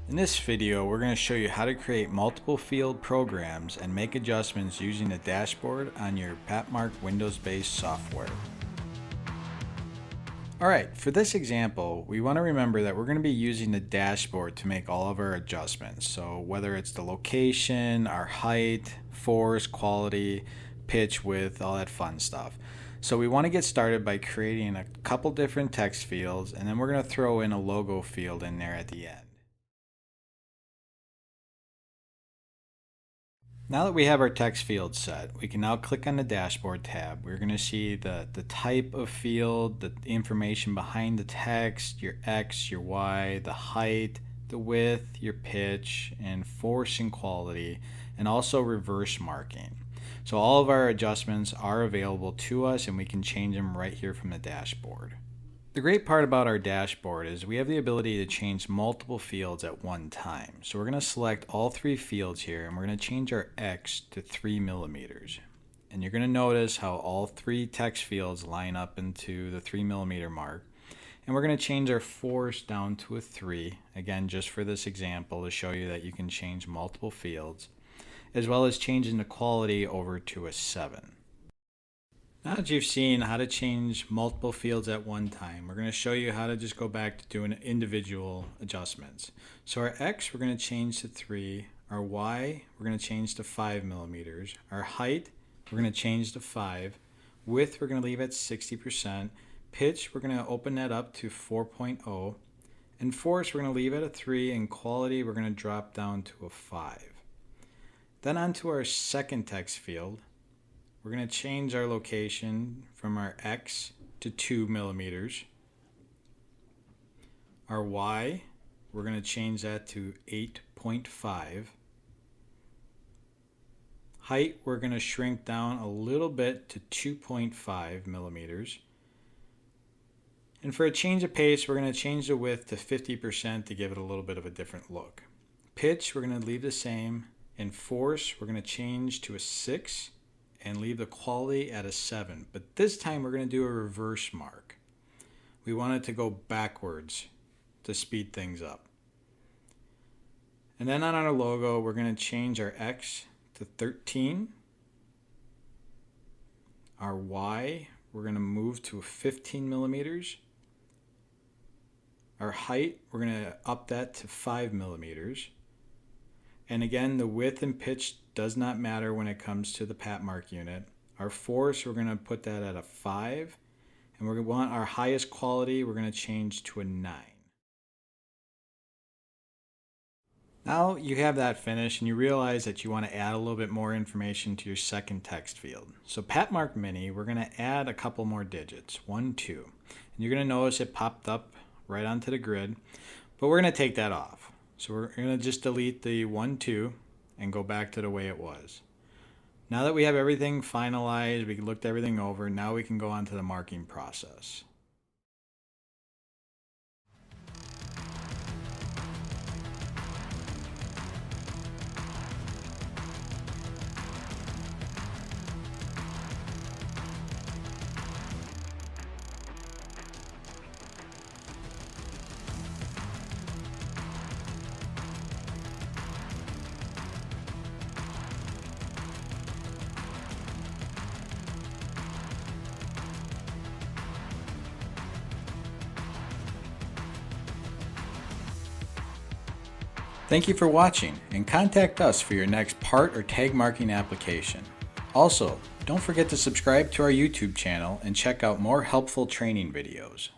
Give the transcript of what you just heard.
In this video, we're going to show you how to create multiple field programs and make adjustments using the dashboard on your Patmark Windows-based software. Alright, for this example, we want to remember that we're going to be using the dashboard to make all of our adjustments. So whether it's the location, our height, force, quality, pitch, width, all that fun stuff. So we want to get started by creating a couple different text fields, and then we're going to throw in a logo field in there at the end. Now that we have our text field set, we can now click on the dashboard tab. We're going to see the type of field, the information behind the text, your X, your Y, the height, the width, your pitch, and force and quality, and also reverse marking. So all of our adjustments are available to us, and we can change them right here from the dashboard. The great part about our dashboard is we have the ability to change multiple fields at one time. So we're going to select all three fields here, and we're going to change our X to 3 millimeters. And you're going to notice how all three text fields line up into the 3 millimeter mark. And we're going to change our force down to a 3, again just for this example to show you that you can change multiple fields, as well as changing the quality over to a 7. Now that you've seen how to change multiple fields at one time, we're going to show you how to just go back to doing individual adjustments. So our X we're going to change to 3, our Y we're going to change to 5 millimeters, our height we're going to change to 5, width we're going to leave at 60%, pitch we're going to open that up to 4.0, and force we're going to leave at a 3, and quality we're going to drop down to a 5. Then onto our second text field. We're going to change our location from our X to 2 millimeters. Our Y, we're going to change that to 8.5. Height, we're going to shrink down a little bit to 2.5 millimeters. And for a change of pace, we're going to change the width to 50% to give it a little bit of a different look. Pitch, we're going to leave the same. And force, we're going to change to a 6. And leave the quality at a 7. But this time we're going to do a reverse mark. We want it to go backwards to speed things up. And then on our logo, we're going to change our X to 13. Our Y, we're going to move to 15 millimeters. Our height, we're going to up that to 5 millimeters. And again, the width and pitch does not matter when it comes to the Patmark unit. Our force, we're going to put that at a 5. And we're going to want our highest quality, we're going to change to a 9. Now you have that finished and you realize that you want to add a little bit more information to your second text field. So Patmark Mini, we're going to add a couple more digits, 1, 2. And you're going to notice it popped up right onto the grid, but we're going to take that off. So we're going to just delete the 1, 2 and go back to the way it was. Now that we have everything finalized, we looked everything over, now we can go on to the marking process. Thank you for watching, and contact us for your next part or tag marking application. Also, don't forget to subscribe to our YouTube channel and check out more helpful training videos.